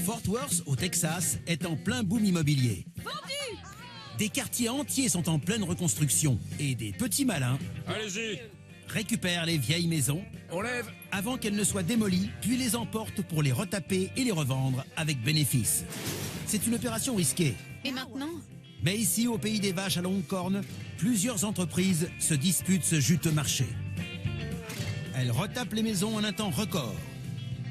Fort Worth, au Texas, est en plein boom immobilier. Vendu! Des quartiers entiers sont en pleine reconstruction et des petits malins Allez-y, récupèrent les vieilles maisons on lève. avant qu'elles ne soient démolies, puis les emportent pour les retaper et les revendre avec bénéfice. C'est une opération risquée. Et maintenant? Mais ici, au pays des vaches à longues cornes, plusieurs entreprises se disputent ce juteux marché. Elles retapent les maisons en un temps record.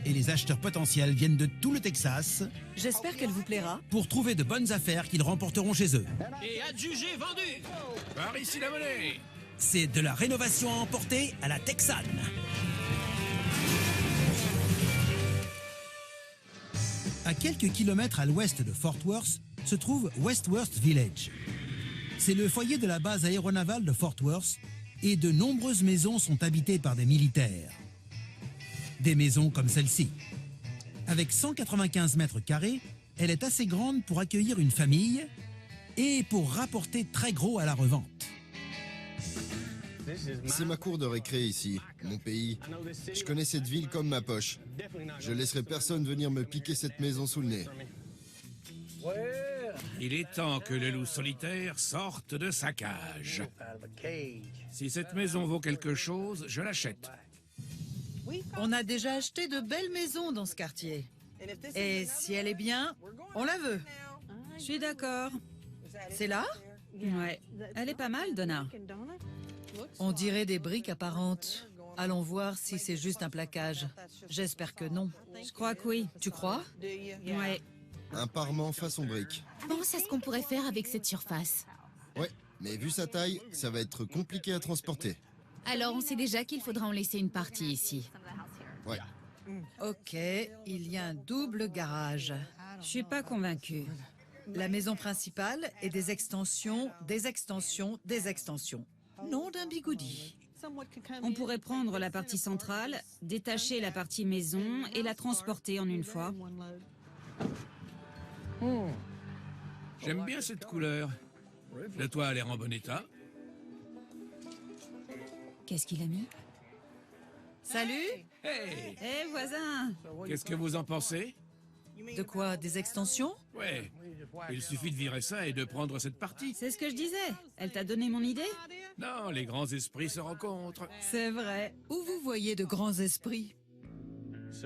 Et les acheteurs potentiels viennent de tout le Texas J'espère qu'elle vous plaira. pour trouver de bonnes affaires qu'ils remporteront chez eux. Et adjugé vendu. Par ici la monnaie. C'est de la rénovation à emporter à la texane. À quelques kilomètres à l'ouest de Fort Worth se trouve West Worth Village. C'est le foyer de la base aéronavale de Fort Worth et de nombreuses maisons sont habitées par des militaires. Des maisons comme celle-ci. Avec 195 mètres carrés, elle est assez grande pour accueillir une famille et pour rapporter très gros à la revente. C'est ma cour de récré ici, mon pays. Je connais cette ville comme ma poche. Je laisserai personne venir me piquer cette maison sous le nez. Il est temps que le loup solitaire sorte de sa cage. Si cette maison vaut quelque chose, je l'achète. On a déjà acheté de belles maisons dans ce quartier. Et si elle est bien, on la veut. Je suis d'accord. C'est là? Ouais. Elle est pas mal, Donna. On dirait des briques apparentes. Allons voir si c'est juste un plaquage. J'espère que non. Je crois que oui. Tu crois? Ouais. Un parement façon brique. Pense à ce qu'on pourrait faire avec cette surface. Ouais, mais vu sa taille, ça va être compliqué à transporter. Alors on sait déjà qu'il faudra en laisser une partie ici. Ouais. Ok, il y a un double garage. Je suis pas convaincue. La maison principale et des extensions, des extensions, des extensions. Nom d'un bigoudi. On pourrait prendre la partie centrale, détacher la partie maison et la transporter en une fois. J'aime bien cette couleur. Le toit a l'air en bon état. Qu'est-ce qu'il a mis? Salut? Hey, Eh, voisin! qu'est-ce que vous en pensez? De quoi? Des extensions? Ouais, il suffit de virer ça et de prendre cette partie. C'est ce que je disais. Elle t'a donné mon idée? Non, les grands esprits se rencontrent. C'est vrai. Où vous voyez de grands esprits?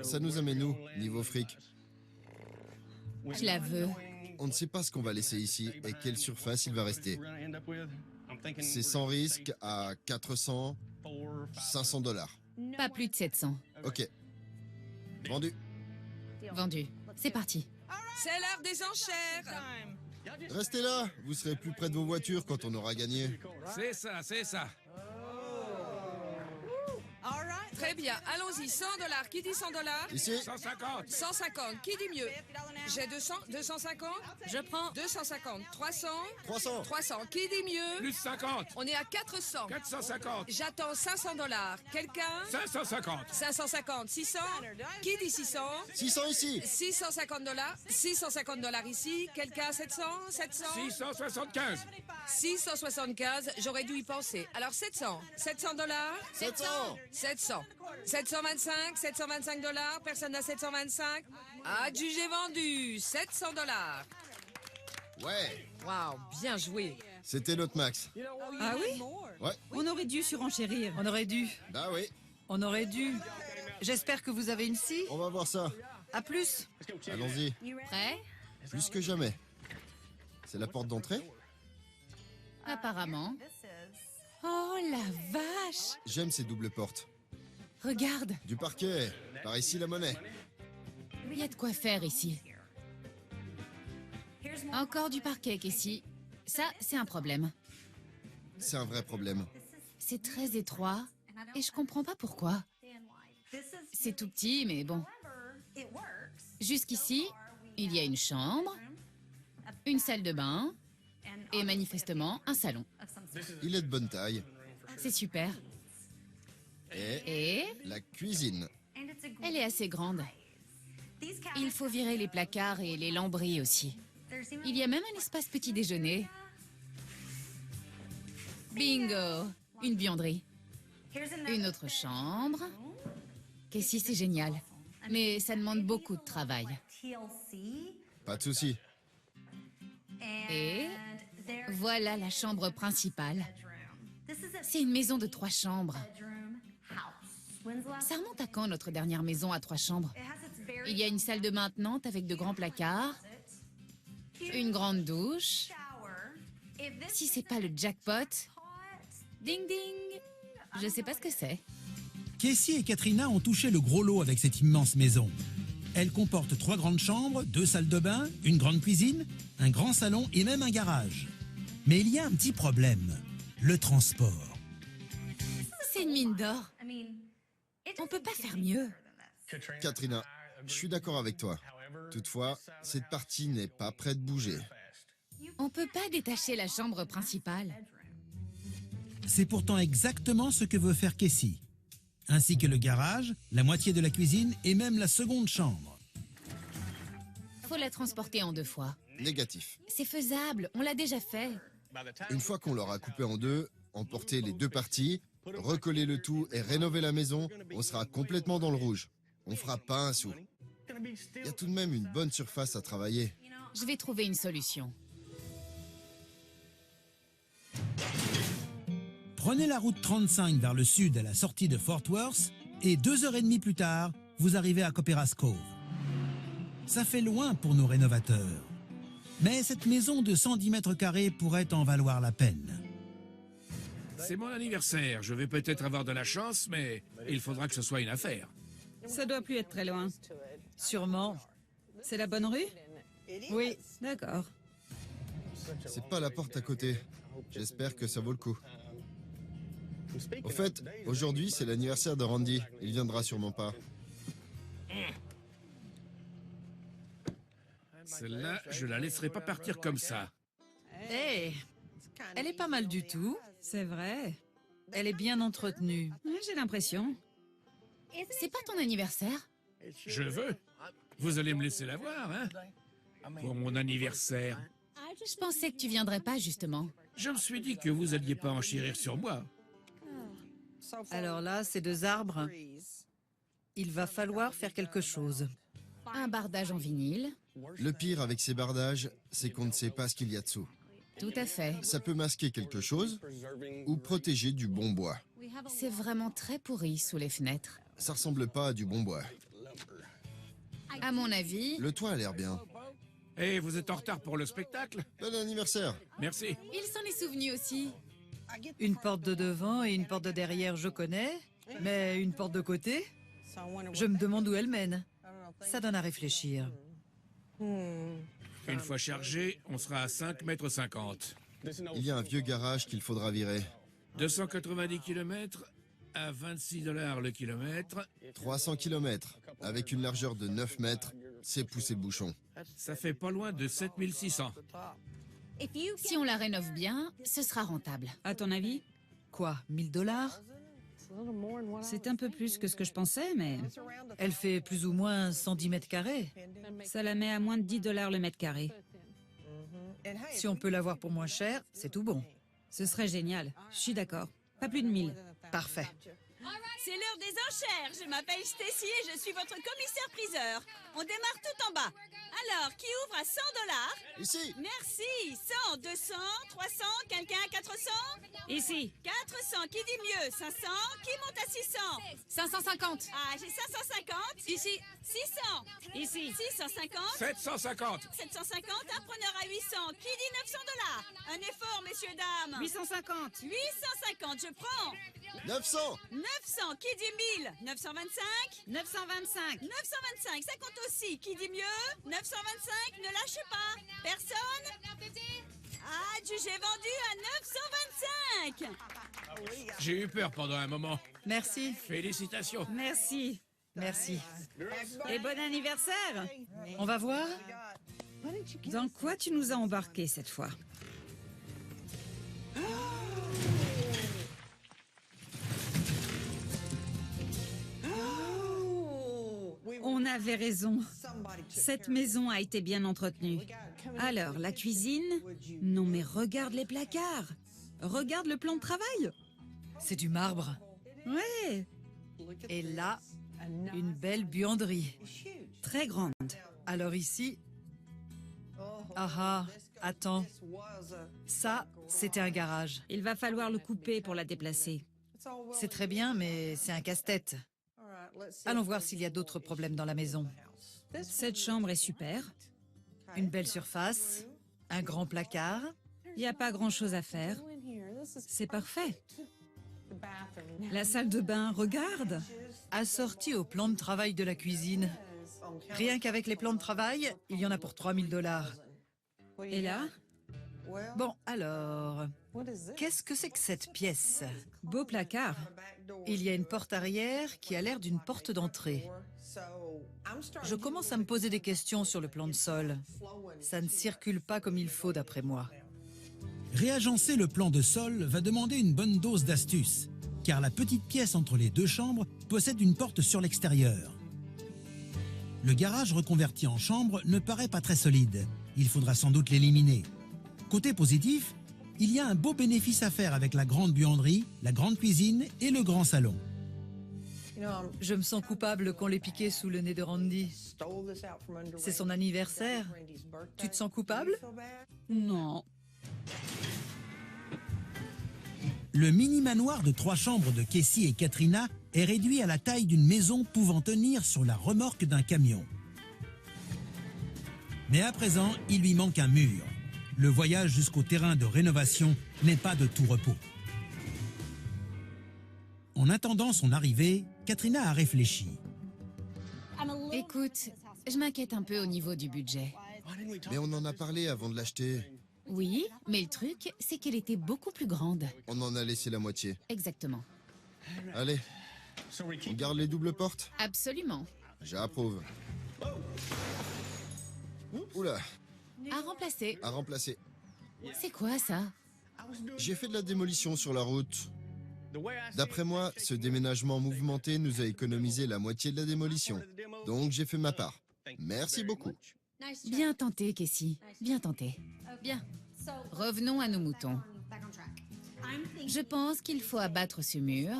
Ça nous amène où, niveau fric? Je la veux. On ne sait pas ce qu'on va laisser ici et quelle surface il va rester. C'est sans risque à 400, 500 dollars. Pas plus de 700. Ok. Vendu. Vendu. C'est parti. C'est l'heure des enchères. Restez là, vous serez plus près de vos voitures quand on aura gagné. C'est ça, c'est ça. Très bien, allons-y. 100 $. Qui dit 100 $? Ici, 150. 150. Qui dit mieux? J'ai 200, 250. Je prends. 250. 300. 300. 300. Qui dit mieux? Plus 50. On est à 400. 450. J'attends 500 $. Quelqu'un? 550. 550. 600. Qui dit 600? 600 ici. 650 $. 650 $ ici. Quelqu'un? 700? 700? 675. 675. J'aurais dû y penser. Alors 700. 700 $. 700. 700. 725, 725 $. Personne n'a 725. Adjugé vendu. 700 $. Ouais, Waouh, bien joué. c'était notre max. Ah oui? Ouais, On aurait dû surenchérir. On aurait dû. bah oui, On aurait dû. J'espère que vous avez une scie. on va voir ça. À plus. Allons-y, Prêt? plus que jamais. C'est la porte d'entrée? Apparemment. Oh la vache! J'aime ces doubles portes. Regarde, Du parquet, par ici la monnaie. il y a de quoi faire ici. Encore du parquet, Casey. Ça, c'est un problème. C'est un vrai problème. C'est très étroit et je comprends pas pourquoi. C'est tout petit, mais bon. Jusqu'ici, il y a une chambre, une salle de bain et manifestement un salon. Il est de bonne taille. C'est super. Et Et la cuisine. elle est assez grande. Il faut virer les placards et les lambris aussi. Il y a même un espace petit déjeuner. Bingo! Une buanderie. Une autre chambre. Casey, c'est génial. Mais ça demande beaucoup de travail. Pas de souci. Et voilà la chambre principale. C'est une maison de 3 chambres. Ça remonte à quand notre dernière maison à 3 chambres? Il y a une salle de bain attenante avec de grands placards, une grande douche. Si c'est pas le jackpot, ding ding, je sais pas ce que c'est. Casey et Katrina ont touché le gros lot avec cette immense maison. Elle comporte 3 grandes chambres, 2 salles de bain, une grande cuisine, un grand salon et même un garage. Mais il y a un petit problème, le transport. C'est une mine d'or. On peut pas faire mieux. Katrina, je suis d'accord avec toi. Toutefois, cette partie n'est pas près de bouger. On peut pas détacher la chambre principale. C'est pourtant exactement ce que veut faire Casey. Ainsi que le garage, la moitié de la cuisine et même la seconde chambre. Faut la transporter en 2 fois. Négatif. C'est faisable, on l'a déjà fait. Une fois qu'on l'aura coupé en 2, emporter les 2 parties, recoller le tout et rénover la maison, on sera complètement dans le rouge. On fera pas un sou. Il y a tout de même une bonne surface à travailler. Je vais trouver une solution. Prenez la route 35 vers le sud à la sortie de Fort Worth et 2h30 plus tard, vous arrivez à Copperas Cove. Ça fait loin pour nos rénovateurs. Mais cette maison de 110 mètres carrés pourrait en valoir la peine. C'est mon anniversaire. Je vais peut-être avoir de la chance, mais il faudra que ce soit une affaire. Ça doit plus être très loin. Sûrement. C'est la bonne rue? Oui. D'accord. C'est pas la porte à côté. J'espère que ça vaut le coup. Au fait, aujourd'hui, c'est l'anniversaire de Randy. Il viendra sûrement pas. Celle-là, je la laisserai pas partir comme ça. Hé, elle est pas mal du tout. C'est vrai. Elle est bien entretenue. Ouais, j'ai l'impression. C'est pas ton anniversaire? Je veux. Vous allez me laisser la voir, hein? Pour mon anniversaire. Je pensais que tu viendrais pas, justement. Je me suis dit que vous alliez pas enchérir sur moi. Alors là, ces 2 arbres, il va falloir faire quelque chose. Un bardage en vinyle. Le pire avec ces bardages, c'est qu'on ne sait pas ce qu'il y a dessous. Tout à fait. Ça peut masquer quelque chose ou protéger du bon bois. C'est vraiment très pourri sous les fenêtres. Ça ressemble pas à du bon bois. À mon avis, Le toit a l'air bien. Et vous êtes en retard pour le spectacle? Bon anniversaire. Merci. il s'en est souvenu aussi. Une porte de devant et une porte de derrière, je connais. Mais une porte de côté, je me demande où elle mène. Ça donne à réfléchir. Une fois chargé, on sera à 5,50 m. Il y a un vieux garage qu'il faudra virer. 290 km à 26 $ le kilomètre. 300 km, avec une largeur de 9 mètres, c'est pousser le bouchon. Ça fait pas loin de 7600. Si on la rénove bien, ce sera rentable. À ton avis? Quoi, 1000 $? C'est un peu plus que ce que je pensais, mais Elle fait plus ou moins 110 mètres carrés. ça la met à moins de 10 $ le mètre carré. Si on peut l'avoir pour moins cher, c'est tout bon. Ce serait génial. Je suis d'accord. Pas plus de 1000. Parfait. C'est l'heure des enchères. Je m'appelle Stacy et je suis votre commissaire-priseur. On démarre tout en bas. Alors, qui ouvre à 100 $? Ici. Merci. 100, 200, 300, quelqu'un à 400? Ici. 400, qui dit mieux? 500, qui monte à 600? 550. Ah, j'ai 550. Ici. 600. Ici. 650. 750. 750, un preneur à 800. Qui dit 900 $? Un effort, messieurs, dames. 850. 850, je prends. 900. 900, qui dit 1000? 925. 925. 925, ça compte aussi. Qui dit mieux? 925, ne lâchez pas. Personne? Ah, j'ai vendu à 925. J'ai eu peur pendant un moment. Merci. Félicitations. Merci. Merci. Et bon anniversaire. On va voir? Dans quoi tu nous as embarqués cette fois? On avait raison. Cette maison a été bien entretenue. Alors, la cuisine? Non mais regarde les placards. Regarde le plan de travail. C'est du marbre. Ouais. Et là, Une belle buanderie. Très grande. Alors ici... Ah, attends. Ça, c'était un garage. Il va falloir le couper pour la déplacer. C'est très bien, mais c'est un casse-tête. Allons voir s'il y a d'autres problèmes dans la maison. Cette chambre est super. Une belle surface, un grand placard. Il n'y a pas grand-chose à faire. C'est parfait. La salle de bain, regarde. Assorti au plan de travail de la cuisine. Rien qu'avec les plans de travail, il y en a pour 3 000 $. Et là, Bon, alors, qu'est-ce que c'est que cette pièce? beau placard. Il y a une porte arrière qui a l'air d'une porte d'entrée. Je commence à me poser des questions sur le plan de sol. Ça ne circule pas comme il faut d'après moi. Réagencer le plan de sol va demander une bonne dose d'astuce, car la petite pièce entre les deux chambres possède une porte sur l'extérieur. Le garage reconverti en chambre ne paraît pas très solide. Il faudra sans doute l'éliminer. Côté positif, il y a un beau bénéfice à faire avec la grande buanderie, la grande cuisine et le grand salon. Je me sens coupable qu'on l'ait piqué sous le nez de Randy. C'est son anniversaire. Tu te sens coupable? Non. Le mini-manoir de 3 chambres de Casey et Katrina est réduit à la taille d'une maison pouvant tenir sur la remorque d'un camion. Mais à présent, il lui manque un mur. Le voyage jusqu'au terrain de rénovation n'est pas de tout repos. En attendant son arrivée, Katrina a réfléchi. Écoute, je m'inquiète un peu au niveau du budget. Mais on en a parlé avant de l'acheter. Oui, mais le truc, c'est qu'elle était beaucoup plus grande. On en a laissé la moitié. Exactement. Allez, on garde les doubles portes? Absolument. J'approuve. Oula, À remplacer. à remplacer. C'est quoi ça? J'ai fait de la démolition sur la route. D'après moi, ce déménagement mouvementé nous a économisé la moitié de la démolition. Donc j'ai fait ma part. Merci beaucoup. Bien tenté, Casey. Bien tenté. Bien. Revenons à nos moutons. Je pense qu'il faut abattre ce mur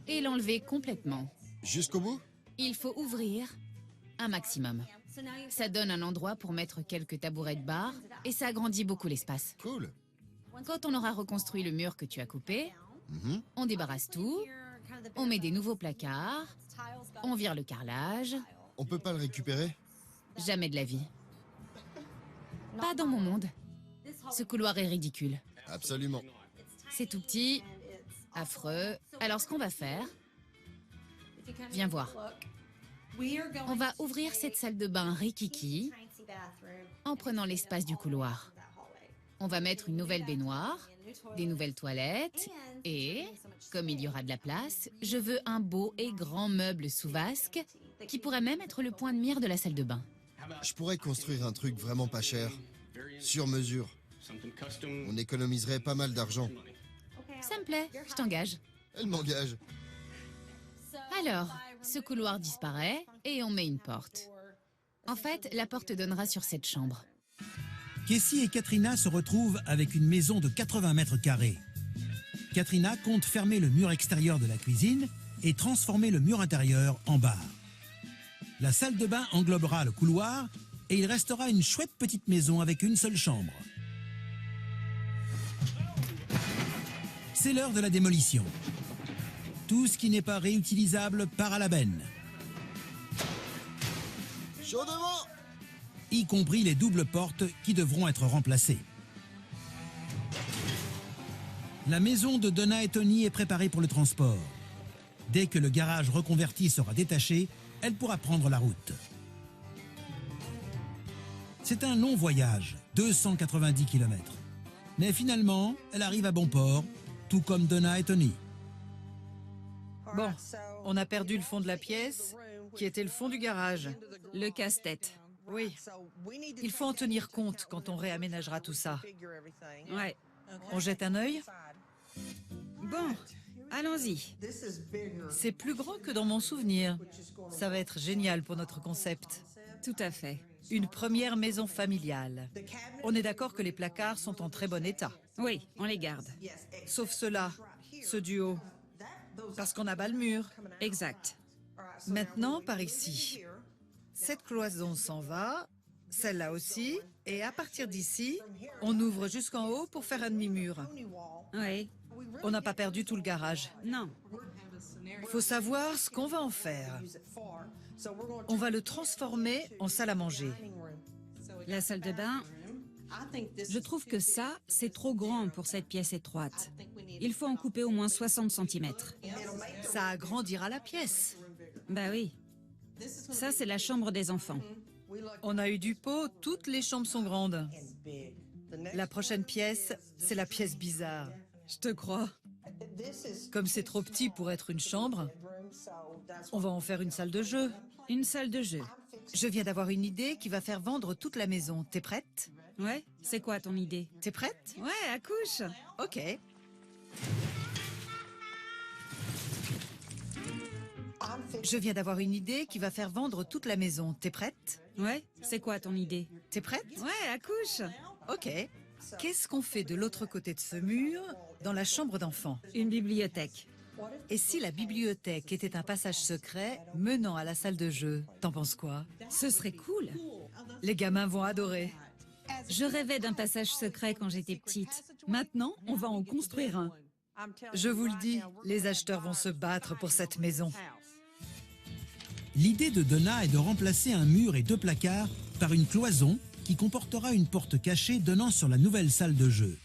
et l'enlever complètement. Jusqu'au bout? Il faut ouvrir un maximum. Ça donne un endroit pour mettre quelques tabourets de bar et ça agrandit beaucoup l'espace. Cool. Quand on aura reconstruit le mur que tu as coupé, Mhm. on débarrasse tout, on met des nouveaux placards, on vire le carrelage. On peut pas le récupérer? Jamais de la vie. Pas dans mon monde. Ce couloir est ridicule. Absolument. C'est tout petit, affreux. Alors ce qu'on va faire, viens voir. On va ouvrir cette salle de bain rikiki en prenant l'espace du couloir. On va mettre une nouvelle baignoire, des nouvelles toilettes et, comme il y aura de la place, je veux un beau et grand meuble sous vasque qui pourrait même être le point de mire de la salle de bain. Je pourrais construire un truc vraiment pas cher. Sur mesure. On économiserait pas mal d'argent. Ça me plaît, je t'engage. Elle m'engage. Alors, ce couloir disparaît et on met une porte. En fait, la porte donnera sur cette chambre. Casey et Katrina se retrouvent avec une maison de 80 mètres carrés. Katrina compte fermer le mur extérieur de la cuisine et transformer le mur intérieur en bar. La salle de bain englobera le couloir et il restera une chouette petite maison avec une seule chambre. C'est l'heure de la démolition. Tout ce qui n'est pas réutilisable part à la benne, Chaudement! y compris les doubles portes qui devront être remplacées. La maison de Donna et Tony est préparée pour le transport. Dès que le garage reconverti sera détaché, elle pourra prendre la route. C'est un long voyage, 290 km. Mais finalement, elle arrive à bon port, tout comme Donna et Tony. Bon, on a perdu le fond de la pièce, qui était le fond du garage. Le casse-tête. Oui, il faut en tenir compte quand on réaménagera tout ça. Ouais. On jette un œil? Bon, allons-y. C'est plus grand que dans mon souvenir. Ça va être génial pour notre concept. Tout à fait. Une première maison familiale. On est d'accord que les placards sont en très bon état. Oui, on les garde. Sauf ceux-là, ceux du haut. Parce qu'on abat le mur. Exact. Maintenant, par ici. Cette cloison s'en va, celle-là aussi, et à partir d'ici, on ouvre jusqu'en haut pour faire un demi-mur. Oui. On n'a pas perdu tout le garage. Non. Il faut savoir ce qu'on va en faire. On va le transformer en salle à manger. La salle de bain, je trouve que ça, c'est trop grand pour cette pièce étroite. Il faut en couper au moins 60 cm. Ça agrandira la pièce. Bah oui. Ça, c'est la chambre des enfants. On a eu du pot, toutes les chambres sont grandes. La prochaine pièce, c'est la pièce bizarre. Je te crois. Comme c'est trop petit pour être une chambre, on va en faire une salle de jeu. Une salle de jeu. Je viens d'avoir une idée qui va faire vendre toute la maison. T'es prête? Ouais, c'est quoi ton idée? T'es prête? Ouais, accouche. Ok. Je viens d'avoir une idée qui va faire vendre toute la maison. T'es prête? Ouais, c'est quoi ton idée? T'es prête? Ouais, accouche. Ok. Qu'est-ce qu'on fait de l'autre côté de ce mur, dans la chambre d'enfant? Une bibliothèque. Et si la bibliothèque était un passage secret menant à la salle de jeu? T'en penses quoi? Ce serait cool. Les gamins vont adorer. Je rêvais d'un passage secret quand j'étais petite. Maintenant, on va en construire un. Je vous le dis, les acheteurs vont se battre pour cette maison. L'idée de Donna est de remplacer un mur et 2 placards par une cloison qui comportera une porte cachée donnant sur la nouvelle salle de jeu.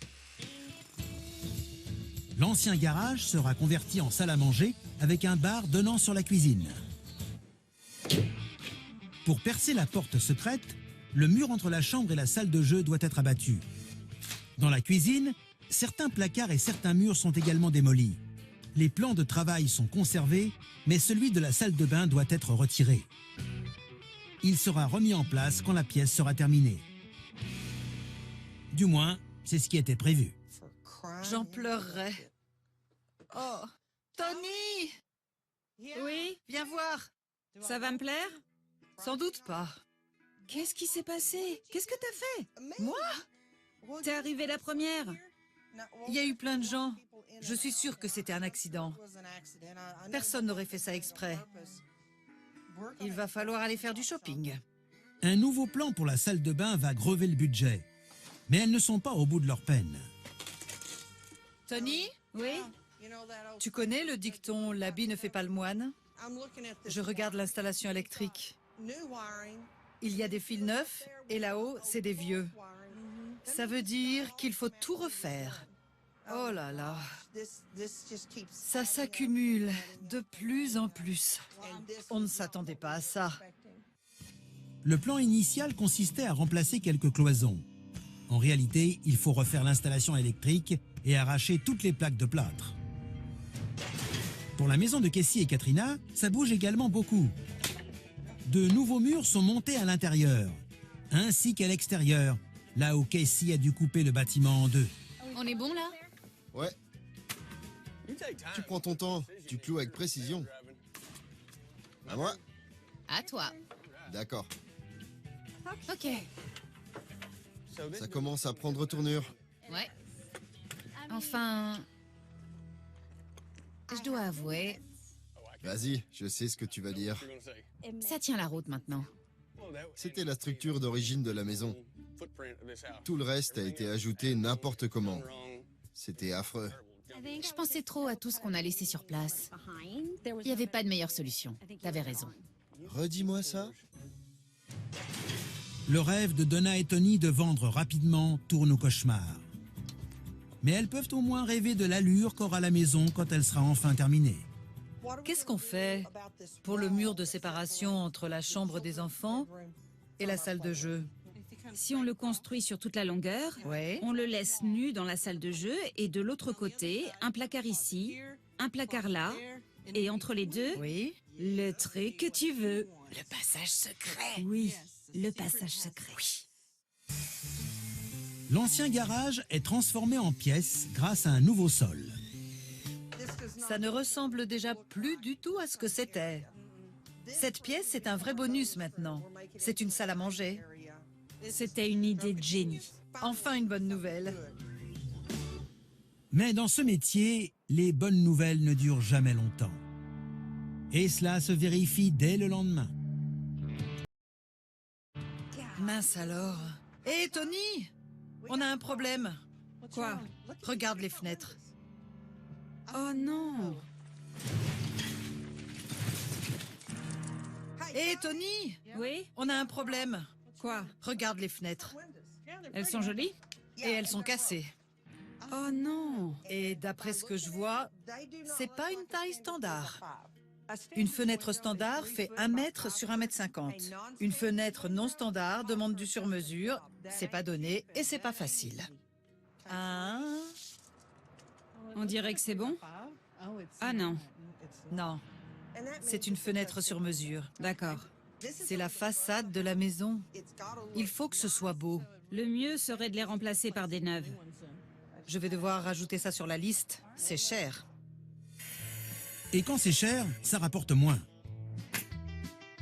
L'ancien garage sera converti en salle à manger avec un bar donnant sur la cuisine. Pour percer la porte secrète, le mur entre la chambre et la salle de jeu doit être abattu. Dans la cuisine, certains placards et certains murs sont également démolis. Les plans de travail sont conservés, mais celui de la salle de bain doit être retiré. Il sera remis en place quand la pièce sera terminée. Du moins, c'est ce qui était prévu. J'en pleurerais. Oh, Tony! Oui, Viens voir. ça va me plaire? Sans doute pas. Qu'est-ce qui s'est passé? Qu'est-ce que t'as fait? Moi? T'es arrivée la première. Il y a eu plein de gens. Je suis sûre que c'était un accident. Personne n'aurait fait ça exprès. Il va falloir aller faire du shopping. Un nouveau plan pour la salle de bain va grever le budget. Mais elles ne sont pas au bout de leur peine. Tony? Oui? Tu connais le dicton « l'habit ne fait pas le moine » ? Je regarde l'installation électrique. Il y a des fils neufs et là-haut, c'est des vieux. Ça veut dire qu'il faut tout refaire. Oh là là. Ça s'accumule de plus en plus. On ne s'attendait pas à ça. Le plan initial consistait à remplacer quelques cloisons. En réalité, il faut refaire l'installation électrique et arracher toutes les plaques de plâtre. Pour la maison de Casey et Katrina, ça bouge également beaucoup. De nouveaux murs sont montés à l'intérieur, ainsi qu'à l'extérieur, là où Casey a dû couper le bâtiment en 2. On est bon là? Ouais. Tu prends ton temps, tu cloues avec précision. À moi? À toi. D'accord. Ok. Ça commence à prendre tournure. Ouais. Enfin... Je dois avouer, Vas-y, je sais ce que tu vas dire. ça tient la route maintenant. C'était la structure d'origine de la maison. Tout le reste a été ajouté n'importe comment. C'était affreux. Je pensais trop à tout ce qu'on a laissé sur place. Il n'y avait pas de meilleure solution. T'avais raison. Redis-moi ça. Le rêve de Donna et Tony de vendre rapidement tourne au cauchemar. Mais elles peuvent au moins rêver de l'allure qu'aura la maison quand elle sera enfin terminée. Qu'est-ce qu'on fait pour le mur de séparation entre la chambre des enfants et la salle de jeu? Si on le construit sur toute la longueur, Ouais. on le laisse nu dans la salle de jeu et de l'autre côté, un placard ici, un placard là, et entre les deux, Oui. le truc que tu veux. Le passage secret. Oui, le passage secret. L'ancien garage est transformé en pièces grâce à un nouveau sol. Ça ne ressemble déjà plus du tout à ce que c'était. Cette pièce est un vrai bonus maintenant. C'est une salle à manger. C'était une idée de génie. Enfin une bonne nouvelle. Mais dans ce métier, les bonnes nouvelles ne durent jamais longtemps. Et cela se vérifie dès le lendemain. Mince alors. Hé, Tony! On a un problème. Quoi? Regarde les fenêtres. Oh non! Hé, Tony! Oui? On a un problème. Quoi? Regarde les fenêtres. Elles sont jolies? Et elles sont cassées. Oh non! Et d'après ce que je vois, c'est pas une taille standard. Une fenêtre standard fait 1 mètre sur 1,50 m. Une fenêtre non standard demande du sur-mesure. C'est pas donné et c'est pas facile. Hein? On dirait que c'est bon? Ah non. Non. C'est une fenêtre sur mesure. D'accord. C'est la façade de la maison. Il faut que ce soit beau. Le mieux serait de les remplacer par des neuves. Je vais devoir rajouter ça sur la liste. C'est cher. Et quand c'est cher, ça rapporte moins.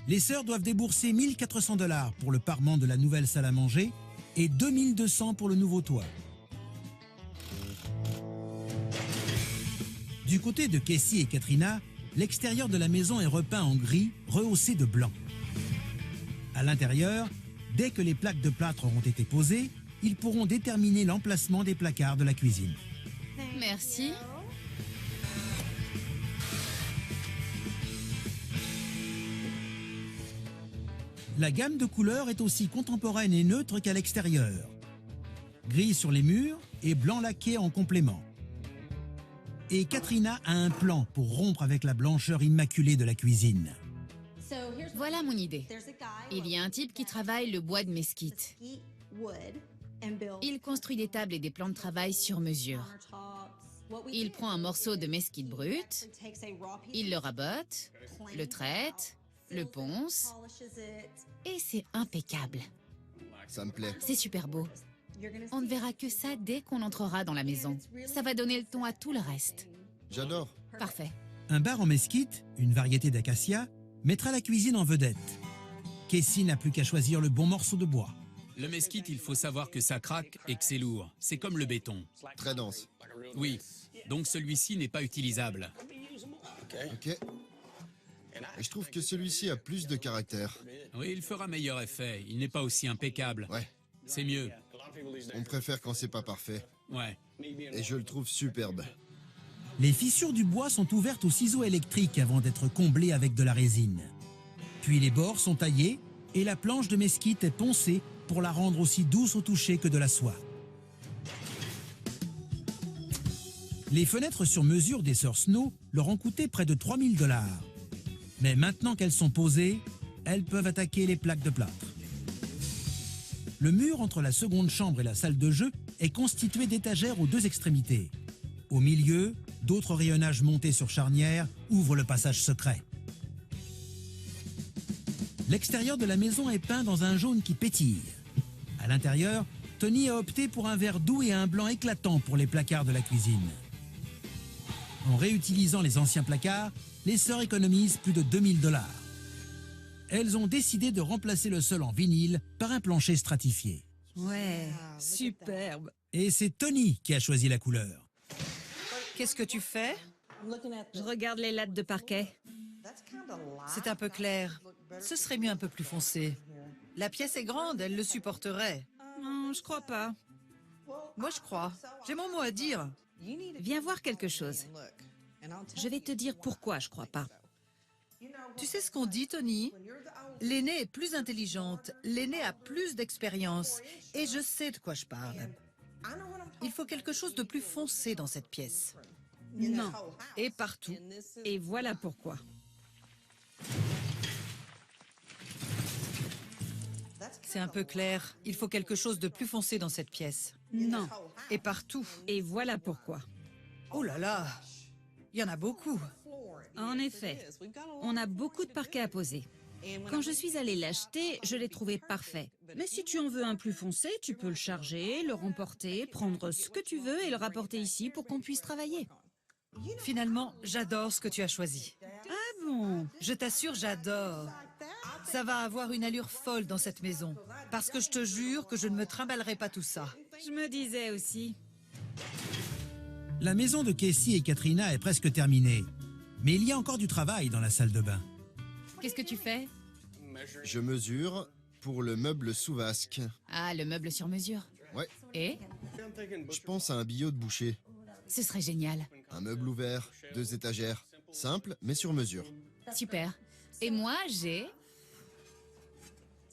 Les sœurs doivent débourser 1 400 $ pour le parement de la nouvelle salle à manger et 2 200 pour le nouveau toit. Du côté de Casey et Katrina, l'extérieur de la maison est repeint en gris, rehaussé de blanc. À l'intérieur, dès que les plaques de plâtre auront été posées, ils pourront déterminer l'emplacement des placards de la cuisine. Merci. La gamme de couleurs est aussi contemporaine et neutre qu'à l'extérieur. Gris sur les murs et blanc laqué en complément. Et Katrina a un plan pour rompre avec la blancheur immaculée de la cuisine. Voilà mon idée. Il y a un type qui travaille le bois de mesquite. Il construit des tables et des plans de travail sur mesure. Il prend un morceau de mesquite brute, il le rabote, le traite, le ponce, et c'est impeccable. Ça me plaît. C'est super beau. On ne verra que ça dès qu'on entrera dans la maison. Ça va donner le ton à tout le reste. J'adore. Parfait. Un bar en mesquite, une variété d'acacia, mettra la cuisine en vedette. Casey n'a plus qu'à choisir le bon morceau de bois. Le mesquite, il faut savoir que ça craque et que c'est lourd. C'est comme le béton. Très dense. Oui, donc celui-ci n'est pas utilisable. Ok. Et je trouve que celui-ci a plus de caractère. Oui, il fera meilleur effet. Il n'est pas aussi impeccable. Ouais. C'est mieux. On préfère quand c'est pas parfait. Ouais. Et je le trouve superbe. Les fissures du bois sont ouvertes au ciseau électrique avant d'être comblées avec de la résine. Puis les bords sont taillés et la planche de mesquite est poncée pour la rendre aussi douce au toucher que de la soie. Les fenêtres sur mesure des sœurs Snow leur ont coûté près de 3 000 $. Mais maintenant qu'elles sont posées, elles peuvent attaquer les plaques de plâtre. Le mur entre la seconde chambre et la salle de jeu est constitué d'étagères aux 2 extrémités. Au milieu, d'autres rayonnages montés sur charnière ouvrent le passage secret. L'extérieur de la maison est peint dans un jaune qui pétille. À l'intérieur, Tony a opté pour un vert doux et un blanc éclatant pour les placards de la cuisine. En réutilisant les anciens placards, les sœurs économisent plus de 2 000 $. Elles ont décidé de remplacer le sol en vinyle par un plancher stratifié. Ouais, superbe. Et c'est Tony qui a choisi la couleur. Qu'est-ce que tu fais? Je regarde les lattes de parquet. C'est un peu clair. Ce serait mieux un peu plus foncé. La pièce est grande, elle le supporterait. Non, je crois pas. Moi, je crois. J'ai mon mot à dire. Viens voir quelque chose. Je vais te dire pourquoi je crois pas. Tu sais ce qu'on dit, Tony? L'aînée est plus intelligente, l'aînée a plus d'expérience. Et je sais de quoi je parle. Il faut quelque chose de plus foncé dans cette pièce. Non. Et partout. Et voilà pourquoi. C'est un peu clair. Il faut quelque chose de plus foncé dans cette pièce. Non. Et partout. Et voilà pourquoi. Oh là là! Il y en a beaucoup. En effet, on a beaucoup de parquets à poser. Quand je suis allée l'acheter, je l'ai trouvé parfait. Mais si tu en veux un plus foncé, tu peux le charger, le remporter, prendre ce que tu veux et le rapporter ici pour qu'on puisse travailler. Finalement, j'adore ce que tu as choisi. Ah bon? Je t'assure, j'adore. Ça va avoir une allure folle dans cette maison. Parce que je te jure que je ne me trimballerai pas tout ça. Je me disais aussi. La maison de Casey et Katrina est presque terminée. Mais il y a encore du travail dans la salle de bain. Qu'est-ce que tu fais? Je mesure pour le meuble sous vasque. Ah, le meuble sur mesure. Ouais, Et? je pense à un billot de boucher. Ce serait génial. Un meuble ouvert, 2 étagères. Simple, mais sur mesure. Super. Et moi, j'ai...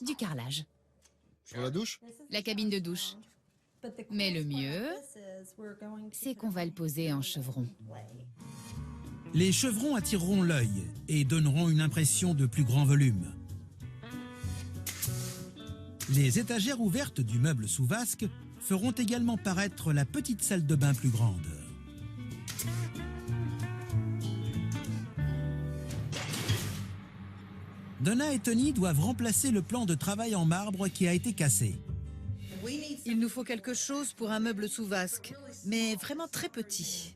du carrelage. Pour la douche? La cabine de douche. Mais le mieux, c'est qu'on va le poser en chevron. Les chevrons attireront l'œil et donneront une impression de plus grand volume. Les étagères ouvertes du meuble sous vasque feront également paraître la petite salle de bain plus grande. Donna et Tony doivent remplacer le plan de travail en marbre qui a été cassé. Il nous faut quelque chose pour un meuble sous vasque, mais vraiment très petit.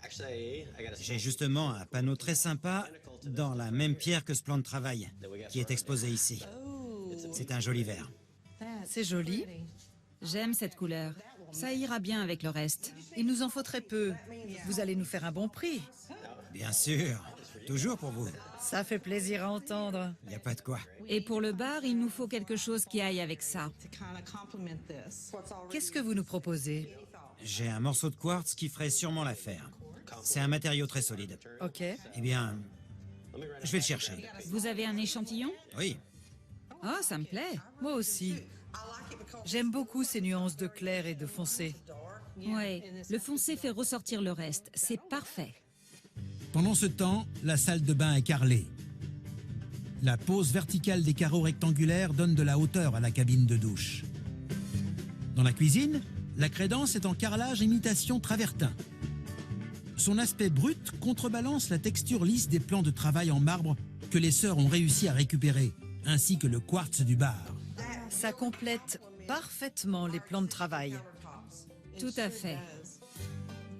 J'ai justement un panneau très sympa dans la même pierre que ce plan de travail qui est exposé ici. C'est un joli verre. C'est joli. J'aime cette couleur. Ça ira bien avec le reste. Il nous en faut très peu. Vous allez nous faire un bon prix. Bien sûr, toujours pour vous. Ça fait plaisir à entendre. Il n'y a pas de quoi. Et pour le bar, il nous faut quelque chose qui aille avec ça. Qu'est-ce que vous nous proposez? J'ai un morceau de quartz qui ferait sûrement l'affaire. C'est un matériau très solide. Ok. Eh bien, je vais le chercher. Vous avez un échantillon? Oui, Oh, ça me plaît. Moi aussi. J'aime beaucoup ces nuances de clair et de foncé. Ouais, le foncé fait ressortir le reste. C'est parfait. Pendant ce temps, la salle de bain est carrelée. La pose verticale des carreaux rectangulaires donne de la hauteur à la cabine de douche. Dans la cuisine, la crédence est en carrelage imitation travertin. Son aspect brut contrebalance la texture lisse des plans de travail en marbre que les sœurs ont réussi à récupérer, ainsi que le quartz du bar. Ça complète parfaitement les plans de travail. Tout à fait.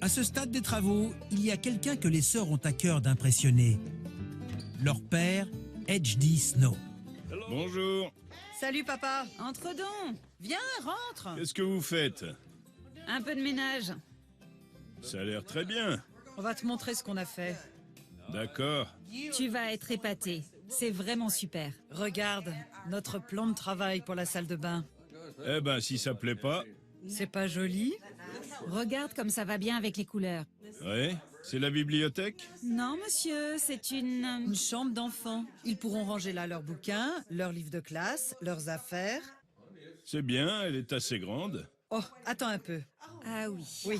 À ce stade des travaux, il y a quelqu'un que les sœurs ont à cœur d'impressionner. Leur père, H.D. Snow. Bonjour. Salut papa. Entre donc. Viens, rentre. Qu'est-ce que vous faites? Un peu de ménage. Ça a l'air très bien. On va te montrer ce qu'on a fait. D'accord. Tu vas être épaté. C'est vraiment super. Regarde, notre plan de travail pour la salle de bain. Eh ben, si ça plaît pas... C'est pas joli? Regarde comme ça va bien avec les couleurs. Ouais, c'est la bibliothèque? Non, monsieur, c'est Une chambre d'enfants. Ils pourront ranger là leurs bouquins, leurs livres de classe, leurs affaires. C'est bien, elle est assez grande. Oh, attends un peu. Ah oui. Oui.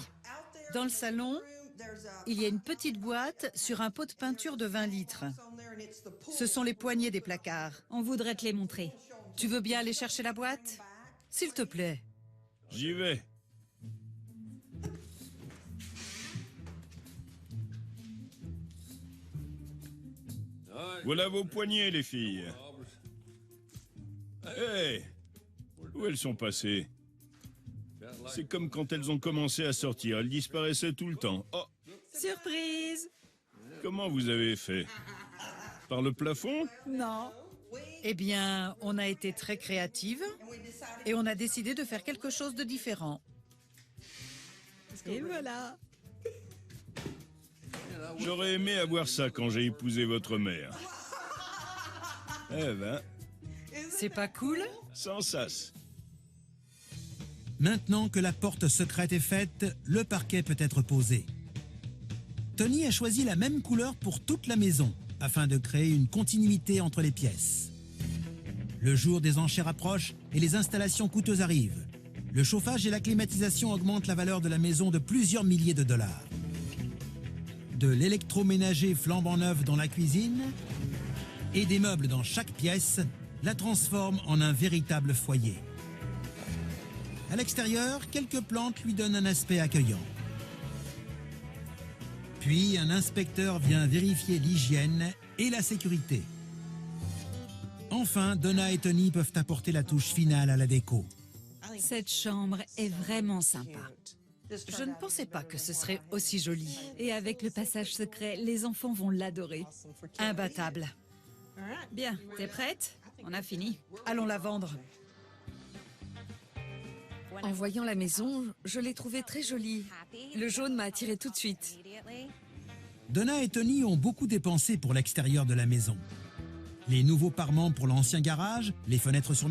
Dans le salon, il y a une petite boîte sur un pot de peinture de 20 litres. Ce sont les poignées des placards. On voudrait te les montrer. Tu veux bien aller chercher la boîte? S'il te plaît. J'y vais. Voilà vos poignées, les filles. Hé! Où elles sont passées? C'est comme quand elles ont commencé à sortir. Elles disparaissaient tout le temps. Oh! Surprise! Comment vous avez fait? Par le plafond? Non. Eh bien, on a été très créative et on a décidé de faire quelque chose de différent. Et voilà. J'aurais aimé avoir ça quand j'ai épousé votre mère. Eh ben, C'est pas cool? sans sas. Maintenant que la porte secrète est faite, le parquet peut être posé. Tony a choisi la même couleur pour toute la maison, afin de créer une continuité entre les pièces. Le jour des enchères approche et les installations coûteuses arrivent. Le chauffage et la climatisation augmentent la valeur de la maison de plusieurs milliers de dollars. De l'électroménager flambant neuf dans la cuisine et des meubles dans chaque pièce la transforment en un véritable foyer. À l'extérieur, quelques plantes lui donnent un aspect accueillant. Puis un inspecteur vient vérifier l'hygiène et la sécurité. Enfin, Donna et Tony peuvent apporter la touche finale à la déco. Cette chambre est vraiment sympa. Je ne pensais pas que ce serait aussi joli. Et avec le passage secret, les enfants vont l'adorer. Imbattable. Bien, t'es prête? On a fini. Allons la vendre. En voyant la maison, je l'ai trouvée très jolie. Le jaune m'a attiré tout de suite. Donna et Tony ont beaucoup dépensé pour l'extérieur de la maison. Les nouveaux parements pour l'ancien garage, les fenêtres sur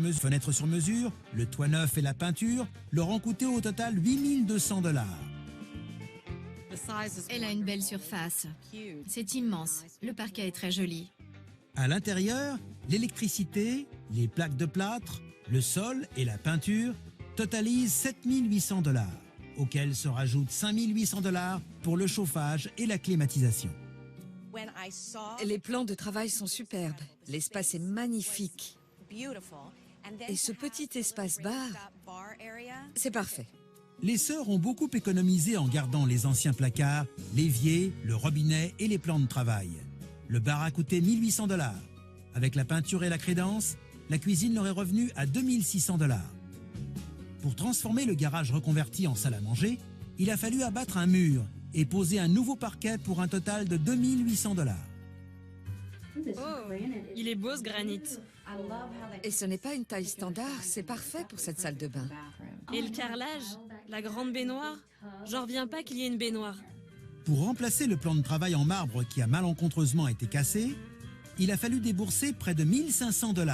mesure, le toit neuf et la peinture leur ont coûté au total 8200 $. Elle a une belle surface. C'est immense. Le parquet est très joli. À l'intérieur, l'électricité, les plaques de plâtre, le sol et la peinture totalisent 7800 $, auxquels se rajoutent 5800 $ pour le chauffage et la climatisation. Les plans de travail sont superbes. L'espace est magnifique. Et ce petit espace bar, c'est parfait. Les sœurs ont beaucoup économisé en gardant les anciens placards, l'évier, le robinet et les plans de travail. Le bar a coûté 1800 $. Avec la peinture et la crédence, la cuisine leur est revenue à 2600 $. Pour transformer le garage reconverti en salle à manger, il a fallu abattre un mur et poser un nouveau parquet pour un total de 2800 $. Oh, il est beau ce granit. Et ce n'est pas une taille standard, c'est parfait pour cette salle de bain. Et le carrelage, la grande baignoire. J'en reviens pas qu'il y ait une baignoire. Pour remplacer le plan de travail en marbre qui a malencontreusement été cassé, il a fallu débourser près de 1500 $.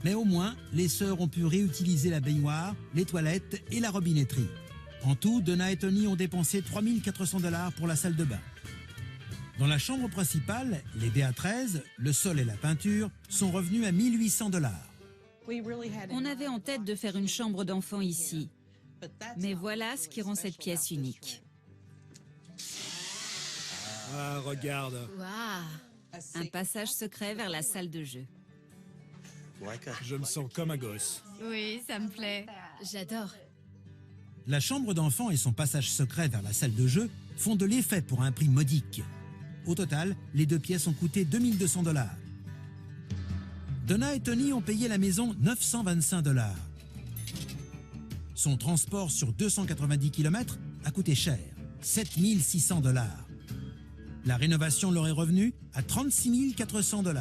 Mais au moins, les sœurs ont pu réutiliser la baignoire, les toilettes et la robinetterie. En tout, Donna et Tony ont dépensé 3400 $ pour la salle de bain. Dans la chambre principale, les BA13, le sol et la peinture sont revenus à 1800 $. On avait en tête de faire une chambre d'enfant ici. Mais voilà ce qui rend cette pièce unique. Ah, regarde. Waouh! Un passage secret vers la salle de jeu. Je me sens comme un gosse. Oui, ça me plaît. J'adore. La chambre d'enfant et son passage secret vers la salle de jeu font de l'effet pour un prix modique. Au total, les deux pièces ont coûté 2200 $. Donna et Tony ont payé la maison 925 $. Son transport sur 290 km a coûté cher, 7600 $. La rénovation leur est revenue à 36 400 $.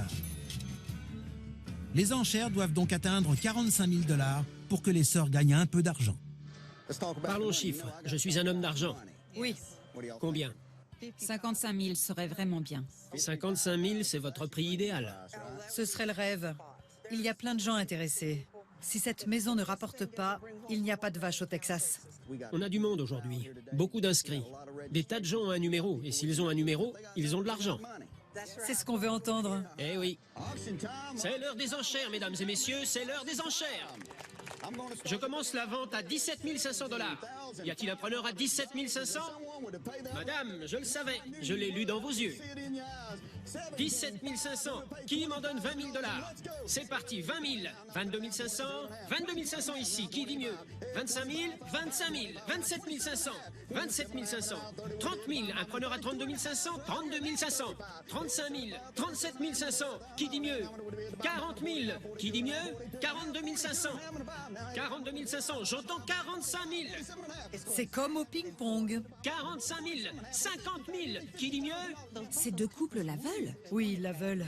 Les enchères doivent donc atteindre 45 000 $ pour que les sœurs gagnent un peu d'argent. Parlons chiffres. Je suis un homme d'argent. Oui. Combien? 55 000 serait vraiment bien. 55 000, c'est votre prix idéal. Ce serait le rêve. Il y a plein de gens intéressés. Si cette maison ne rapporte pas, il n'y a pas de vache au Texas. On a du monde aujourd'hui. Beaucoup d'inscrits. Des tas de gens ont un numéro. Et s'ils ont un numéro, ils ont de l'argent. C'est ce qu'on veut entendre. Eh oui. C'est l'heure des enchères, mesdames et messieurs, c'est l'heure des enchères. Je commence la vente à 17 500 $. Y a-t-il un preneur à 17 500? Madame, je le savais, je l'ai lu dans vos yeux. 17 500, qui m'en donne 20 000 $? C'est parti, 20 000, 22 500, 22 500 ici, qui dit mieux? 25 000, 25 000, 27 500, 27 500, 30 000, un preneur à 32 500, 32 500, 35 000, 37 500, qui dit mieux? 40 000, qui dit mieux? 42 500, 42 500, j'entends 45 000. C'est comme au ping-pong. 45 000, 50 000, qui dit mieux? Ces deux couples la veulent? Oui, ils la veulent.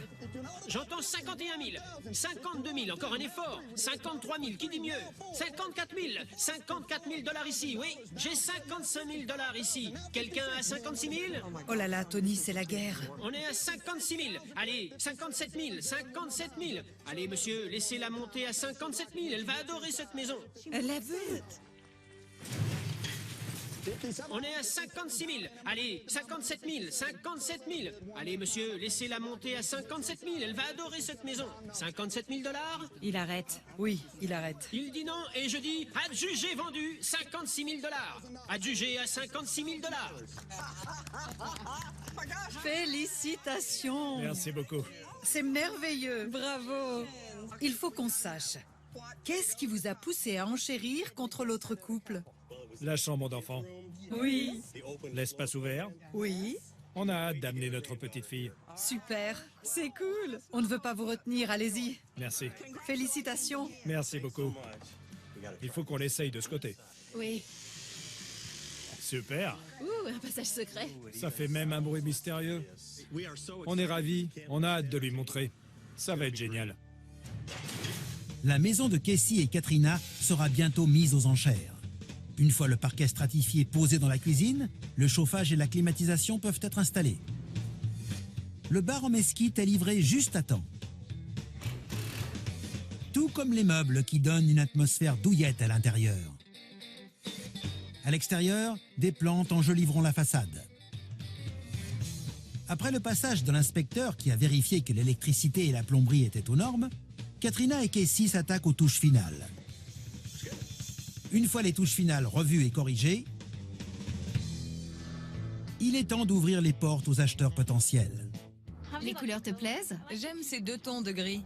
J'entends 51 000, 52 000, encore un effort, 53 000, qui dit mieux? 54 000, 54 000 $ ici, oui, j'ai 55 000 $ ici. Quelqu'un a 56 000? Oh là là, Tony, c'est la guerre. On est à 56 000, allez, 57 000, 57 000. Allez, monsieur, laissez-la monter à 57 000, elle va adorer cette maison. Elle la veut. On est à 56 000. Allez, 57 000, 57 000. Allez, monsieur, laissez-la monter à 57 000. Elle va adorer cette maison. 57 000 $? Il arrête. Oui, il arrête. Il dit non et je dis adjugé vendu 56 000 $. Adjugé à 56 000 $. Félicitations. Merci beaucoup. C'est merveilleux. Bravo. Il faut qu'on sache. Qu'est-ce qui vous a poussé à enchérir contre l'autre couple? La chambre d'enfant. Oui. L'espace ouvert. Oui. On a hâte d'amener notre petite fille. Super. C'est cool. On ne veut pas vous retenir, allez-y. Merci. Félicitations. Merci beaucoup. Il faut qu'on l'essaye de ce côté. Oui. Super. Ouh, un passage secret. Ça fait même un bruit mystérieux. On est ravis. On a hâte de lui montrer. Ça va être génial. La maison de Casey et Katrina sera bientôt mise aux enchères. Une fois le parquet stratifié posé dans la cuisine, le chauffage et la climatisation peuvent être installés. Le bar en mesquite est livré juste à temps. Tout comme les meubles qui donnent une atmosphère douillette à l'intérieur. À l'extérieur, des plantes enjoliveront la façade. Après le passage de l'inspecteur qui a vérifié que l'électricité et la plomberie étaient aux normes, Katrina et Casey s'attaquent aux touches finales. Une fois les touches finales revues et corrigées, il est temps d'ouvrir les portes aux acheteurs potentiels. Les couleurs te plaisent? J'aime ces 2 tons de gris.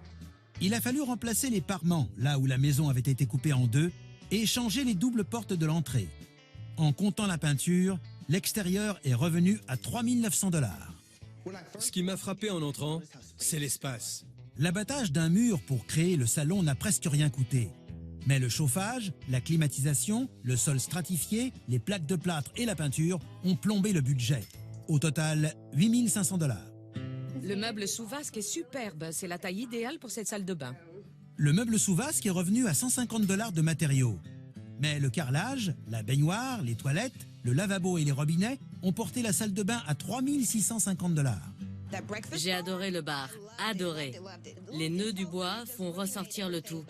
Il a fallu remplacer les parements, là où la maison avait été coupée en 2, et changer les doubles portes de l'entrée. En comptant la peinture, l'extérieur est revenu à 3 900 $. Ce qui m'a frappé en entrant, c'est l'espace. L'abattage d'un mur pour créer le salon n'a presque rien coûté. Mais le chauffage, la climatisation, le sol stratifié, les plaques de plâtre et la peinture ont plombé le budget. Au total, 8 500 $. Le meuble sous vasque est superbe. C'est la taille idéale pour cette salle de bain. Le meuble sous vasque est revenu à 150 $ de matériaux. Mais le carrelage, la baignoire, les toilettes, le lavabo et les robinets ont porté la salle de bain à 3 650 $. J'ai adoré le bar, adoré. Les nœuds du bois font ressortir le tout.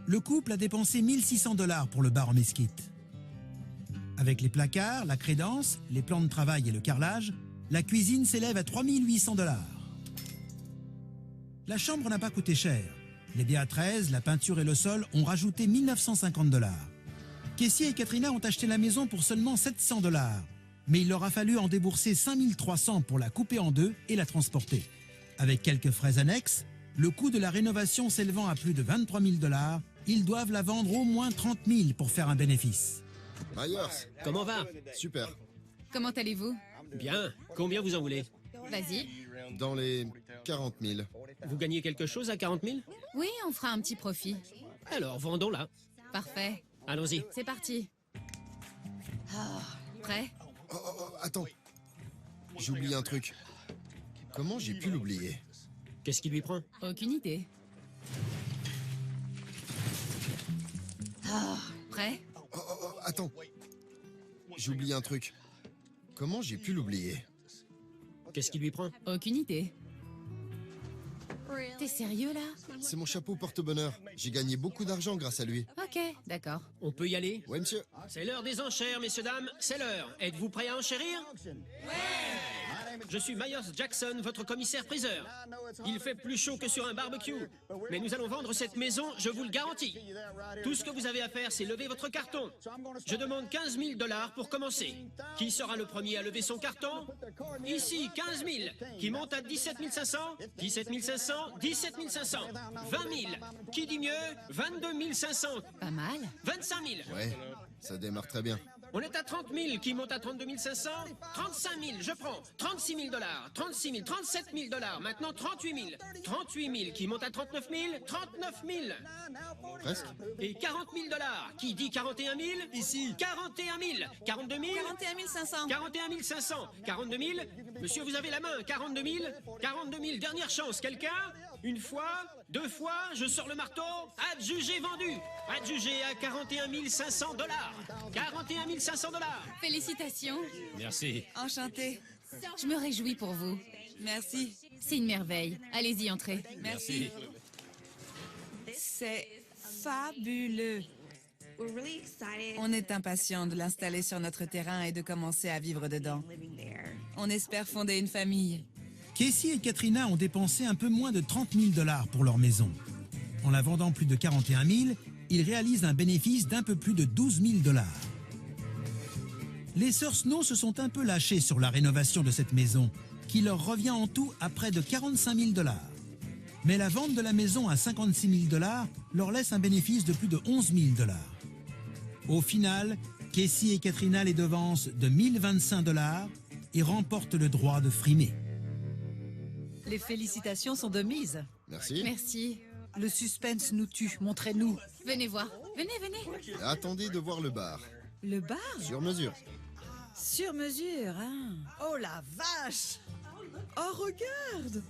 Le couple a dépensé 1 600 $ pour le bar en mesquite. Avec les placards, la crédence, les plans de travail et le carrelage, la cuisine s'élève à 3 800 $. La chambre n'a pas coûté cher. Les BA13, la peinture et le sol ont rajouté 1 950 $. Casey et Katrina ont acheté la maison pour seulement 700 $. Mais il leur a fallu en débourser 5 300 pour la couper en 2 et la transporter. Avec quelques frais annexes, le coût de la rénovation s'élevant à plus de 23 000 $, ils doivent la vendre au moins 30 000 pour faire un bénéfice. Myers. Comment va? Super. Comment allez-vous? Bien. Combien vous en voulez? Vas-y. Dans les 40 000. Vous gagnez quelque chose à 40 000? Oui, on fera un petit profit. Alors, vendons-la. Parfait. Allons-y. C'est parti. Prêt? Attends. J'ai oublié un truc. Comment j'ai pu l'oublier? Qu'est-ce qui lui prend? Aucune idée. Prêt? Attends. J'ai oublié un truc. Comment j'ai pu l'oublier? Qu'est-ce qui lui prend? Aucune idée. T'es sérieux là? C'est mon chapeau porte-bonheur. J'ai gagné beaucoup d'argent grâce à lui. Ok, d'accord. On peut y aller? Oui, monsieur. C'est l'heure des enchères, messieurs, dames. C'est l'heure. Êtes-vous prêts à enchérir? Je suis Myers Jackson, votre commissaire-priseur. Il fait plus chaud que sur un barbecue. Mais nous allons vendre cette maison, je vous le garantis. Tout ce que vous avez à faire, c'est lever votre carton. Je demande 15 000 $ pour commencer. Qui sera le premier à lever son carton? Ici, 15 000. Qui monte à 17 500? 17 500? 17 500. 20 000. Qui dit mieux? 22 500. Pas mal. 25 000. Ouais, ça démarre très bien. On est à 30 000, qui monte à 32 500? 35 000, je prends. 36 000 $, 36 000, 37 000 $, maintenant 38 000. 38 000, qui monte à 39 000? 39 000. Presque. Et 40 000 $, qui dit 41 000? Ici. 41 000. 42 000? 41 500. 41 500. 42 000? Monsieur, vous avez la main. 42 000? 42 000, dernière chance. Quelqu'un? Une fois? Deux fois? Je sors le marteau. Adjugé vendu. Adjugé à 41 500 $. 41 500 $. Félicitations. Merci. Enchanté. Je me réjouis pour vous. Merci. C'est une merveille. Allez-y, entrez. Merci. C'est fabuleux. On est impatients de l'installer sur notre terrain et de commencer à vivre dedans. On espère fonder une famille. Casey et Katrina ont dépensé un peu moins de 30 000 $ pour leur maison. En la vendant plus de 41 000, ils réalisent un bénéfice d'un peu plus de 12 000 $. Les sœurs Snow se sont un peu lâchées sur la rénovation de cette maison, qui leur revient en tout à près de 45 000 $. Mais la vente de la maison à 56 000 $ leur laisse un bénéfice de plus de 11 000 $. Au final, Casey et Katrina les devancent de 1 025 $ et remportent le droit de frimer. Les félicitations sont de mise. Merci. Merci. Le suspense nous tue. Montrez-nous. Venez voir. Venez, venez. Et attendez de voir le bar. Le bar? Sur mesure. Sur mesure, hein? Oh la vache! Oh, regarde!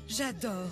J'adore.